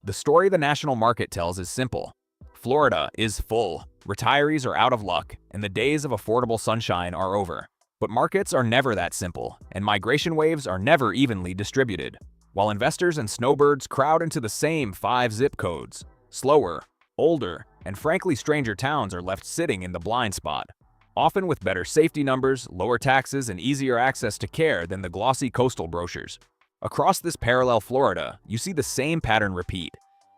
The story the national market tells is simple. Florida is full, retirees are out of luck, and the days of affordable sunshine are over. But markets are never that simple, and migration waves are never evenly distributed. While investors and snowbirds crowd into the same 5 zip codes, slower, older, and frankly stranger towns are left sitting in the blind spot, often with better safety numbers, lower taxes, and easier access to care than the glossy coastal brochures. Across this parallel Florida, you see the same pattern repeat.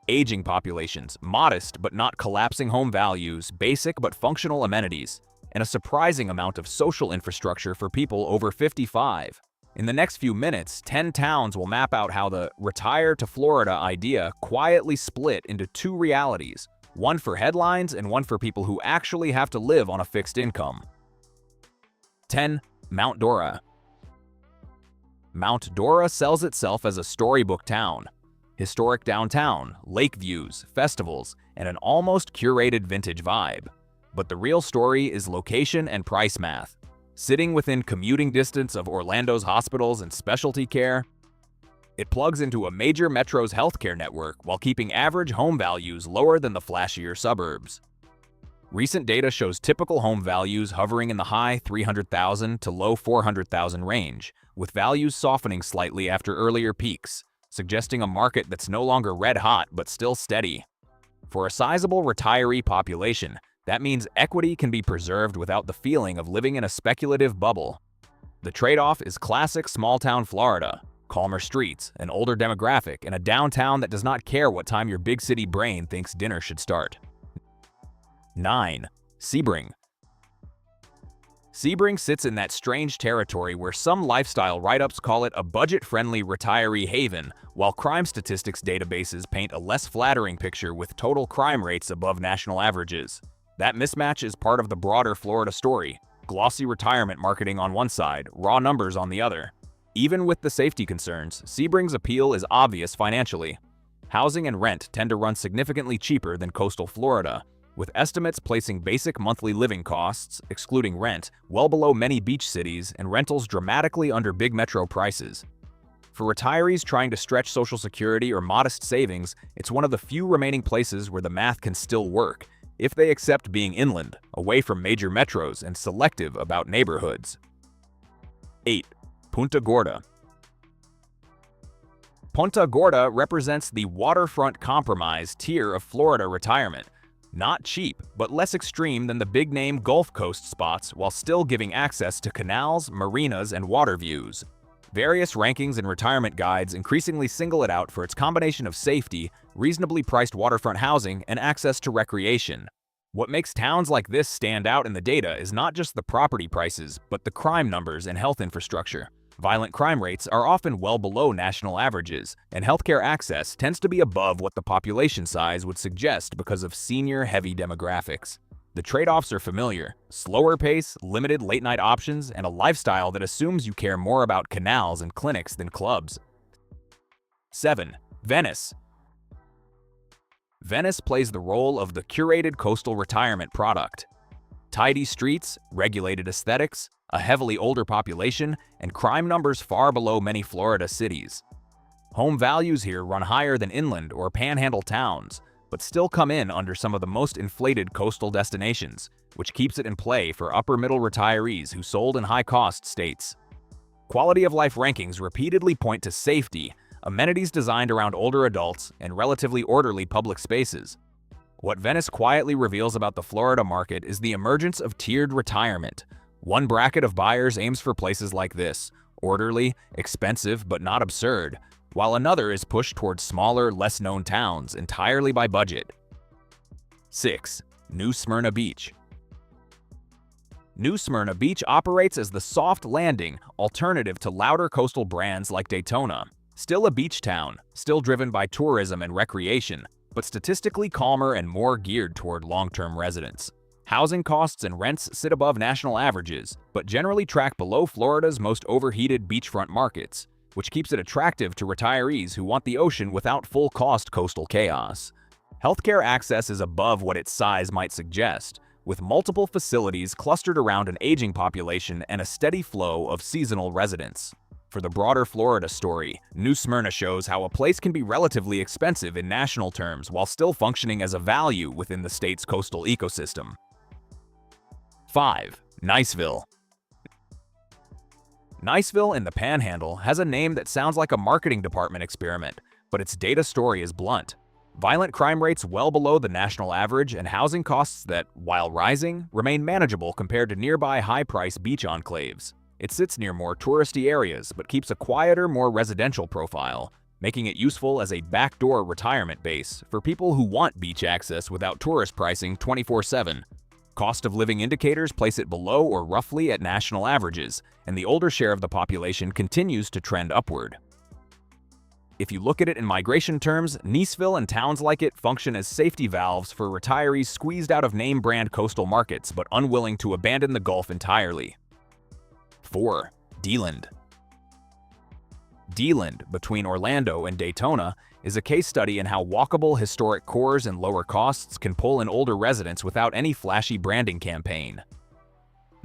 Aging populations, modest but not collapsing home values, basic but functional amenities, and a surprising amount of social infrastructure for people over 55. In the next few minutes, 10 towns will map out how the "retire to Florida" idea quietly split into 2 realities, one for headlines and one for people who actually have to live on a fixed income. 10. Mount Dora. Mount Dora sells itself as a storybook town. Historic downtown, lake views, festivals, and an almost curated vintage vibe. But the real story is location and price math. Sitting within commuting distance of Orlando's hospitals and specialty care, it plugs into a major metro's healthcare network while keeping average home values lower than the flashier suburbs. Recent data shows typical home values hovering in the high $300,000 to low $400,000 range, with values softening slightly after earlier peaks, suggesting a market that's no longer red-hot but still steady. For a sizable retiree population, that means equity can be preserved without the feeling of living in a speculative bubble. The trade-off is classic small-town Florida: calmer streets, an older demographic, and a downtown that does not care what time your big city brain thinks dinner should start. 9. Sebring. Sebring sits in that strange territory where some lifestyle write-ups call it a budget-friendly retiree haven, while crime statistics databases paint a less flattering picture with total crime rates above national averages. That mismatch is part of the broader Florida story: glossy retirement marketing on one side, raw numbers on the other. Even with the safety concerns, Sebring's appeal is obvious financially. Housing and rent tend to run significantly cheaper than coastal Florida, with estimates placing basic monthly living costs, excluding rent, well below many beach cities and rentals dramatically under big metro prices. For retirees trying to stretch Social Security or modest savings, it's one of the few remaining places where the math can still work, if they accept being inland, away from major metros, and selective about neighborhoods. 8. Punta Gorda. Punta Gorda represents the waterfront compromise tier of Florida retirement. Not cheap, but less extreme than the big-name Gulf Coast spots while still giving access to canals, marinas, and water views. Various rankings and retirement guides increasingly single it out for its combination of safety, reasonably priced waterfront housing, and access to recreation. What makes towns like this stand out in the data is not just the property prices, but the crime numbers and health infrastructure. Violent crime rates are often well below national averages, and healthcare access tends to be above what the population size would suggest because of senior-heavy demographics. The trade-offs are familiar: slower pace, limited late-night options, and a lifestyle that assumes you care more about canals and clinics than clubs. 7. Venice. Venice plays the role of the curated coastal retirement product. Tidy streets, regulated aesthetics, a heavily older population, and crime numbers far below many Florida cities. Home values here run higher than inland or panhandle towns, but still come in under some of the most inflated coastal destinations, which keeps it in play for upper-middle retirees who sold in high-cost states. Quality of life rankings repeatedly point to safety, amenities designed around older adults, and relatively orderly public spaces. What Venice quietly reveals about the Florida market is the emergence of tiered retirement. One bracket of buyers aims for places like this: orderly, expensive, but not absurd, while another is pushed towards smaller, less-known towns entirely by budget. 6. New Smyrna Beach. New Smyrna Beach operates as the soft landing alternative to louder coastal brands like Daytona. Still a beach town, still driven by tourism and recreation, but statistically calmer and more geared toward long-term residents. Housing costs and rents sit above national averages, but generally track below Florida's most overheated beachfront markets, which keeps it attractive to retirees who want the ocean without full-cost coastal chaos. Healthcare access is above what its size might suggest, with multiple facilities clustered around an aging population and a steady flow of seasonal residents. For the broader Florida story, New Smyrna shows how a place can be relatively expensive in national terms while still functioning as a value within the state's coastal ecosystem. 5. Niceville. Niceville in the Panhandle has a name that sounds like a marketing department experiment, but its data story is blunt. Violent crime rates well below the national average and housing costs that, while rising, remain manageable compared to nearby high-price beach enclaves. It sits near more touristy areas but keeps a quieter, more residential profile, making it useful as a backdoor retirement base for people who want beach access without tourist pricing 24/7. Cost of living indicators place it below or roughly at national averages, and the older share of the population continues to trend upward. If you look at it in migration terms, Niceville and towns like it function as safety valves for retirees squeezed out of name-brand coastal markets but unwilling to abandon the Gulf entirely. 4. DeLand. DeLand, between Orlando and Daytona, is a case study in how walkable historic cores and lower costs can pull in older residents without any flashy branding campaign.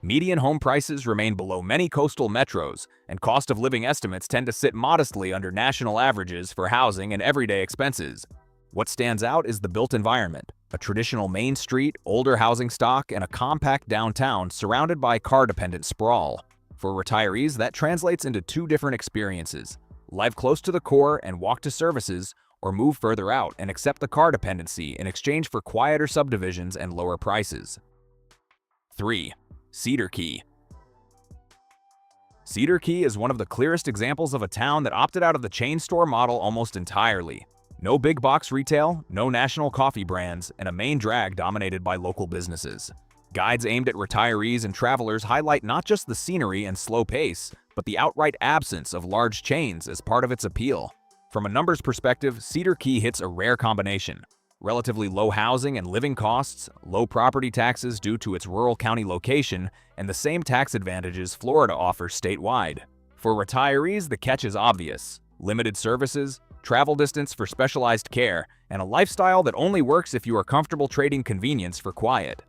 Median home prices remain below many coastal metros, and cost of living estimates tend to sit modestly under national averages for housing and everyday expenses. What stands out is the built environment, a traditional main street, older housing stock, and a compact downtown surrounded by car-dependent sprawl. For retirees, that translates into two different experiences: live close to the core and walk to services, or move further out and accept the car dependency in exchange for quieter subdivisions and lower prices. 3. Cedar Key. Cedar Key is one of the clearest examples of a town that opted out of the chain store model almost entirely. No big box retail, no national coffee brands, and a main drag dominated by local businesses. Guides aimed at retirees and travelers highlight not just the scenery and slow pace, but the outright absence of large chains as part of its appeal. From a numbers perspective, Cedar Key hits a rare combination: relatively low housing and living costs, low property taxes due to its rural county location, and the same tax advantages Florida offers statewide. For retirees, the catch is obvious: limited services, travel distance for specialized care, and a lifestyle that only works if you are comfortable trading convenience for quiet.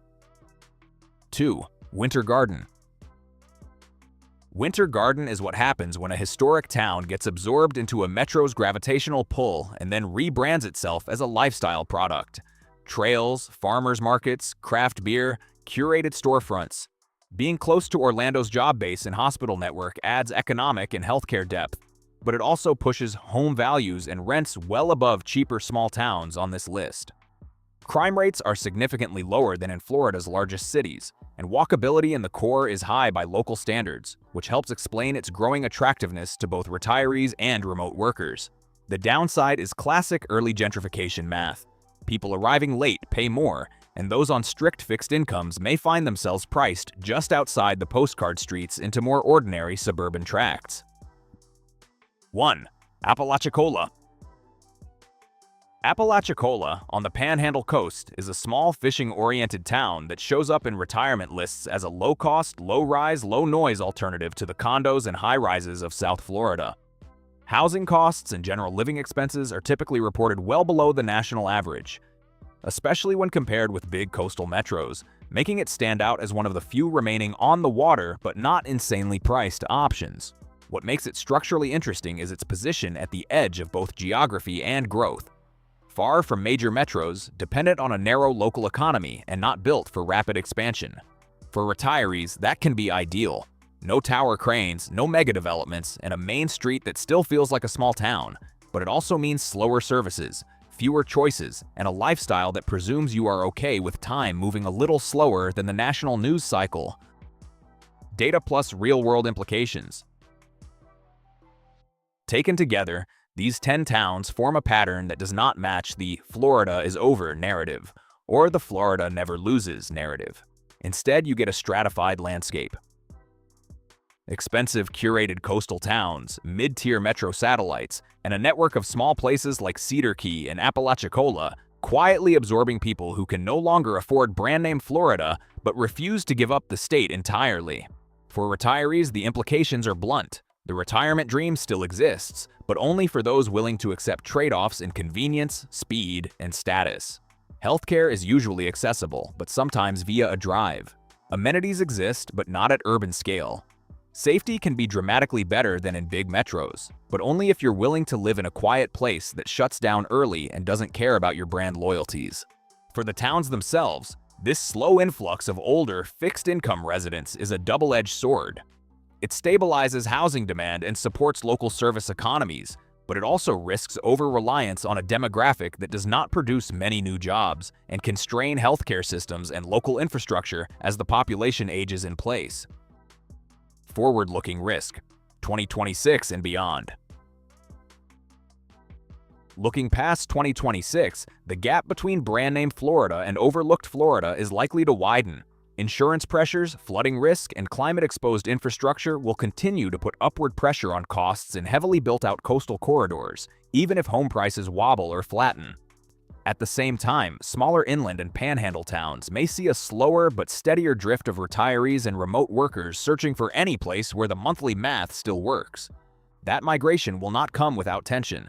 2. Winter Garden. Winter Garden is what happens when a historic town gets absorbed into a metro's gravitational pull and then rebrands itself as a lifestyle product. Trails, farmers markets, craft beer, curated storefronts. Being close to Orlando's job base and hospital network adds economic and healthcare depth, but it also pushes home values and rents well above cheaper small towns on this list. Crime rates are significantly lower than in Florida's largest cities, and walkability in the core is high by local standards, which helps explain its growing attractiveness to both retirees and remote workers. The downside is classic early gentrification math. People arriving late pay more, and those on strict fixed incomes may find themselves priced just outside the postcard streets into more ordinary suburban tracts. 1. Apalachicola. Apalachicola, on the Panhandle coast, is a small fishing-oriented town that shows up in retirement lists as a low-cost, low-rise, low-noise alternative to the condos and high-rises of South Florida. Housing costs and general living expenses are typically reported well below the national average, especially when compared with big coastal metros, making it stand out as one of the few remaining on-the-water but not insanely priced options. What makes it structurally interesting is its position at the edge of both geography and growth. Far from major metros, dependent on a narrow local economy and not built for rapid expansion. For retirees, that can be ideal. No tower cranes, no mega developments, and a main street that still feels like a small town. But it also means slower services, fewer choices, and a lifestyle that presumes you are okay with time moving a little slower than the national news cycle. Data plus real-world implications. Taken together, these 10 towns form a pattern that does not match the "Florida is over" narrative, or the "Florida never loses" narrative. Instead, you get a stratified landscape. Expensive, curated coastal towns, mid-tier metro satellites, and a network of small places like Cedar Key and Apalachicola, quietly absorbing people who can no longer afford brand-name Florida but refuse to give up the state entirely. For retirees, the implications are blunt. The retirement dream still exists, but only for those willing to accept trade-offs in convenience, speed, and status. Healthcare is usually accessible, but sometimes via a drive. Amenities exist, but not at urban scale. Safety can be dramatically better than in big metros, but only if you're willing to live in a quiet place that shuts down early and doesn't care about your brand loyalties. For the towns themselves, this slow influx of older, fixed-income residents is a double-edged sword. It stabilizes housing demand and supports local service economies, but it also risks over-reliance on a demographic that does not produce many new jobs and can strain healthcare systems and local infrastructure as the population ages in place. Forward-looking risk, 2026 and beyond. Looking past 2026, the gap between brand-name Florida and overlooked Florida is likely to widen. Insurance pressures, flooding risk, and climate-exposed infrastructure will continue to put upward pressure on costs in heavily built-out coastal corridors, even if home prices wobble or flatten. At the same time, smaller inland and panhandle towns may see a slower but steadier drift of retirees and remote workers searching for any place where the monthly math still works. That migration will not come without tension.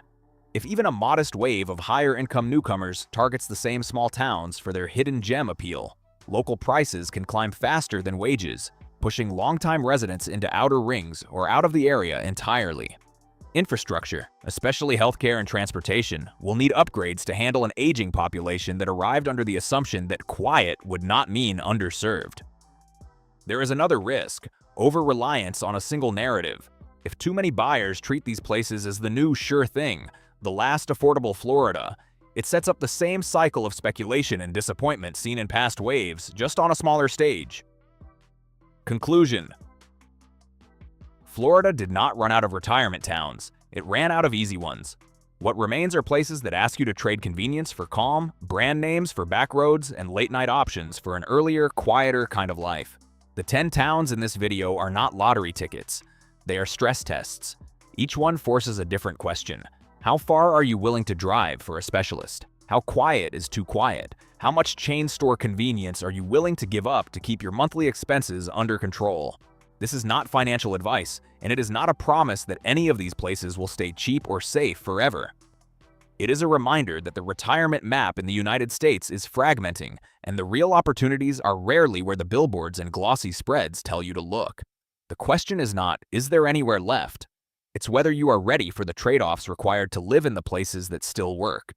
If even a modest wave of higher-income newcomers targets the same small towns for their hidden gem appeal, local prices can climb faster than wages, pushing longtime residents into outer rings or out of the area entirely. Infrastructure, especially healthcare and transportation, will need upgrades to handle an aging population that arrived under the assumption that quiet would not mean underserved. There is another risk: over-reliance on a single narrative. If too many buyers treat these places as the new sure thing, the last affordable Florida, it sets up the same cycle of speculation and disappointment seen in past waves, just on a smaller stage. Conclusion: Florida did not run out of retirement towns, it ran out of easy ones. What remains are places that ask you to trade convenience for calm, brand names for back roads, and late-night options for an earlier, quieter kind of life. The 10 towns in this video are not lottery tickets. They are stress tests. Each one forces a different question. How far are you willing to drive for a specialist? How quiet is too quiet? How much chain store convenience are you willing to give up to keep your monthly expenses under control? This is not financial advice, and it is not a promise that any of these places will stay cheap or safe forever. It is a reminder that the retirement map in the United States is fragmenting, and the real opportunities are rarely where the billboards and glossy spreads tell you to look. The question is not, is there anywhere left? It's whether you are ready for the trade-offs required to live in the places that still work.